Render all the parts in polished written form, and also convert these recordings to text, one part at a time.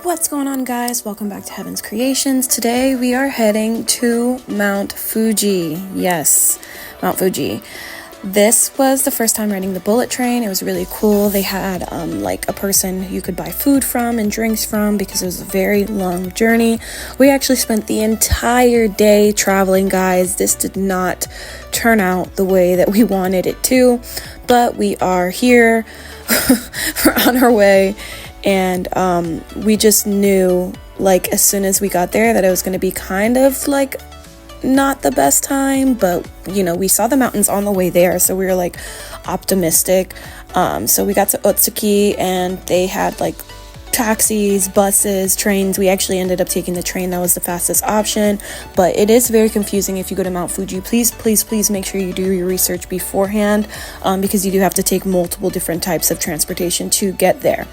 What's going on, guys? Welcome back to Heaven's Creations. Today we are heading to Mt Fuji. Yes, Mt Fuji. This was the first time riding the bullet train. It was really cool. They had like a person you could buy food from and drinks from because it was a very long journey. We actually spent the entire day traveling, guys. This did not turn out the way that we wanted it to, but we are here. We're on our way. And we just knew, like, as soon as we got there that it was going to be kind of like not the best time, but you know, we saw the mountains on the way there, so we were like optimistic. So we got to Otsuki and they had like taxis, buses, trains. We actually ended up taking the train. That was the fastest option, but it is very confusing if you go to Mount Fuji. Please make sure you do your research beforehand, because you do have to take multiple different types of transportation to get there.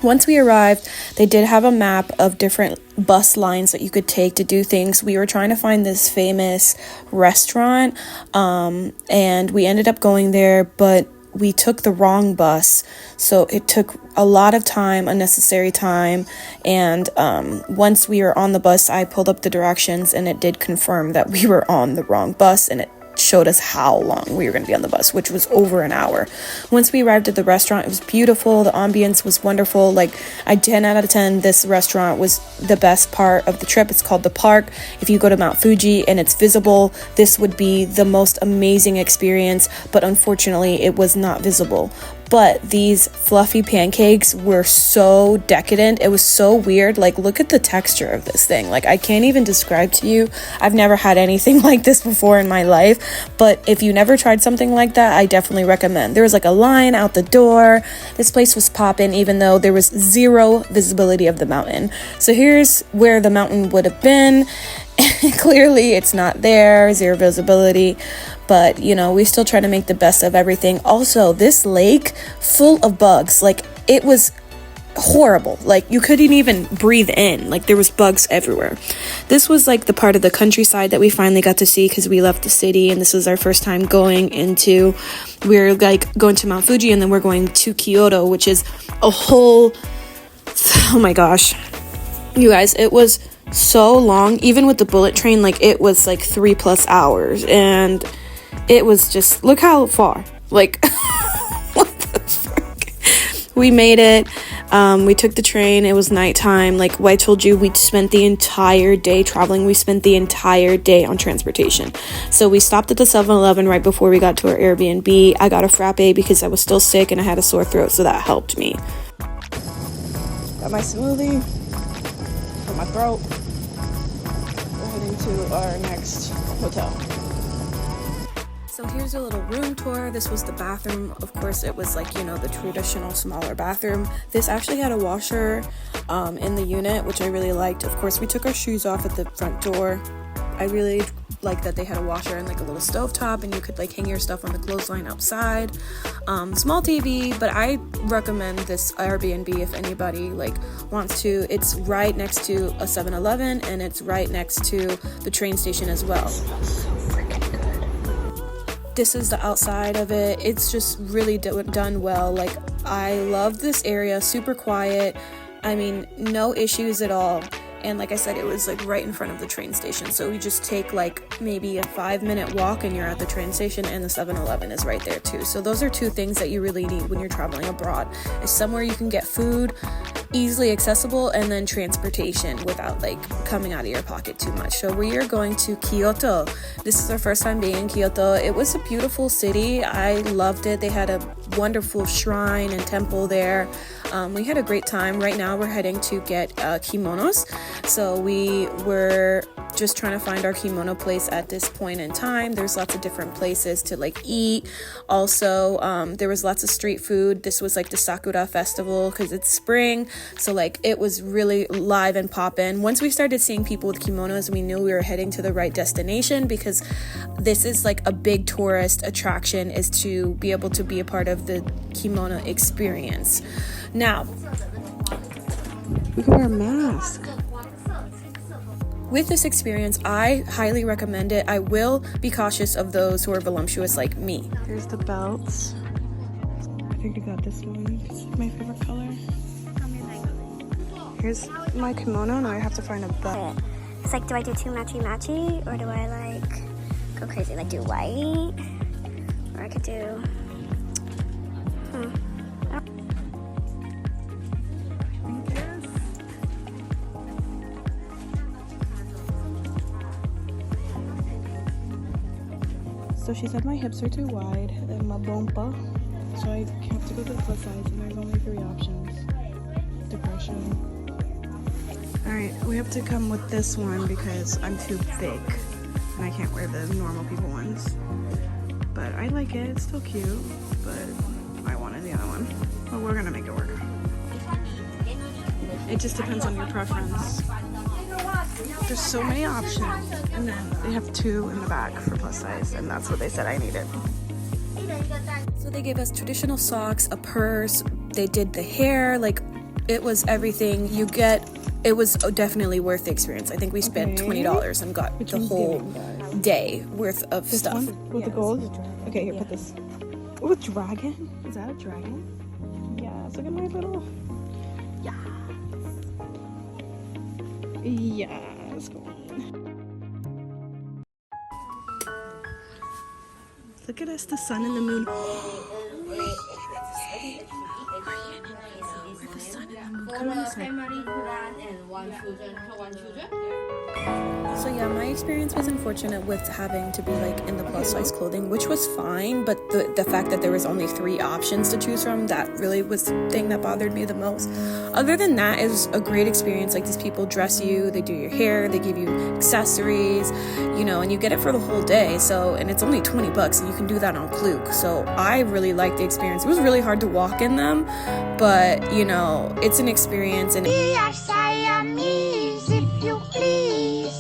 Once we arrived, they did have a map of different bus lines that you could take to do things. We were trying to find this famous restaurant, and we ended up going there, but we took the wrong bus. So it took a lot of time, unnecessary time. And once we were on the bus, I pulled up the directions and it did confirm that we were on the wrong bus, and it showed us how long we were going to be on the bus, which was over an hour. Once we arrived at the restaurant, it was beautiful. The ambience was wonderful. Like, 10 out of 10, this restaurant was the best part of the trip. It's called The Park. If you go to Mount Fuji and it's visible, this would be the most amazing experience, but unfortunately it was not visible. But these fluffy pancakes were so decadent. It was so weird. Like, look at the texture of this thing. Like, I can't even describe to you. I've never had anything like this before in my life. But if you never tried something like that, I definitely recommend. There was like a line out the door. This place was popping, even though there was zero visibility of the mountain. So here's where the mountain would have been. Clearly it's not there, zero visibility, but you know, we still try to make the best of everything. Also, this lake full of bugs, like, it was horrible. Like, you couldn't even breathe in. Like, there was bugs everywhere. This was like the part of the countryside that we finally got to see because we left the city, and this was our first time we're like going to Mount Fuji, and then we're going to Kyoto, which is a whole, oh my gosh, you guys, it was so long. Even with the bullet train, like, it was like 3+ hours, and it was just, look how far, like, what the fuck. We made it. We took the train. It was nighttime. Like I told you, we spent the entire day traveling. We spent the entire day on transportation. So we stopped at the 7-Eleven right before we got to our Airbnb. I got a frappe because I was still sick and I had a sore throat, so that helped me. Got my smoothie for my throat. We're heading to our next hotel. So here's a little room tour. This was the bathroom. Of course, it was like, you know, the traditional smaller bathroom. This actually had a washer in the unit, which I really liked. Of course, we took our shoes off at the front door. I really like that they had a washer and like a little stovetop, and you could like hang your stuff on the clothesline outside. Small TV, but I recommend this Airbnb if anybody like wants to. It's right next to a 7-Eleven, and it's right next to the train station as well. This is the outside of it. It's just really done well. Like, I love this area. Super quiet. I mean, no issues at all. And like I said, it was like right in front of the train station. So we just take like maybe a 5-minute walk and you're at the train station, and the 7-Eleven is right there too. So those are two things that you really need when you're traveling abroad, is somewhere you can get food easily accessible, and then transportation without like coming out of your pocket too much. So we are going to Kyoto. This is our first time being in Kyoto. It was a beautiful city. I loved it. They had a wonderful shrine and temple there. We had a great time. Right now we're heading to get kimonos. So we were just trying to find our kimono place at this point in time. There's lots of different places to like eat. Also, there was lots of street food. This was like the Sakura festival because it's spring. So like, it was really live and poppin'. Once we started seeing people with kimonos, we knew we were heading to the right destination, because this is like a big tourist attraction, is to be able to be a part of the kimono experience. Now, we can wear a mask. With this experience, I highly recommend it. I will be cautious of those who are voluptuous like me. Here's the belts. I think I got this one. It's my favorite color. Here's my kimono. Now I have to find a belt. It's like, do I do two matchy or do I like go crazy, like do white, or I could do So she said my hips are too wide and my bompa, so I have to go to the plus size, and there's only 3 options. Depression. Alright, we have to come with this one because I'm too big and I can't wear the normal people ones. But I like it, it's still cute, but I wanted the other one. But we're gonna make it work. It just depends on your preference. There's so many options, and then they have 2 in the back for plus size, and that's what they said I needed. So they gave us traditional socks, a purse, they did the hair, like it was everything you get. It was definitely worth the experience. I think we spent $20 and got the whole day worth of stuff. With the gold? Okay, here, put this. Oh, a dragon? Is that a dragon? Yes, look at my little... Yes, go on. Look at us, the sun and the moon. So yeah, my experience was unfortunate with having to be like in the plus size clothing, which was fine, but the fact that there was only 3 options to choose from, that really was the thing that bothered me the most. Other than that, it was a great experience. Like, these people dress you, they do your hair, they give you accessories, you know, and you get it for the whole day. So, and it's only $20 and you can do that on Klook. So I really liked the experience. It was really hard to walk in them, but you know, it's an experience. And we are Siamese, if you please.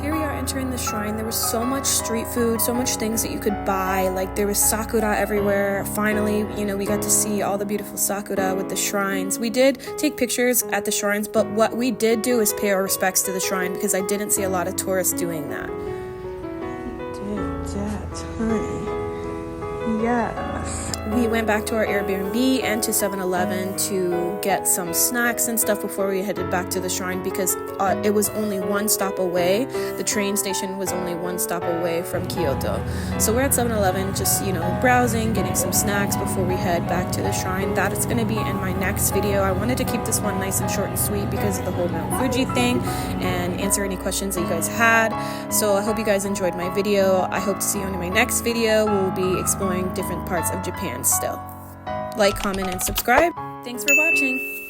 Here we are entering the shrine. There was so much street food, so much things that you could buy. Like, there was sakura everywhere. Finally, you know, we got to see all the beautiful sakura with the shrines. We did take pictures at the shrines, but what we did do is pay our respects to the shrine, because I didn't see a lot of tourists doing that. Did that, honey. Yes. We went back to our Airbnb and to 7-Eleven to get some snacks and stuff before we headed back to the shrine, because it was only 1 stop away. The train station was only 1 stop away from Kyoto. So we're at 7-Eleven just, you know, browsing, getting some snacks before we head back to the shrine. That is going to be in my next video. I wanted to keep this one nice and short and sweet because of the whole Mount Fuji thing, and answer any questions that you guys had. So I hope you guys enjoyed my video. I hope to see you in my next video. We'll be exploring different parts of Japan still. Like, comment, and subscribe. Thanks for watching.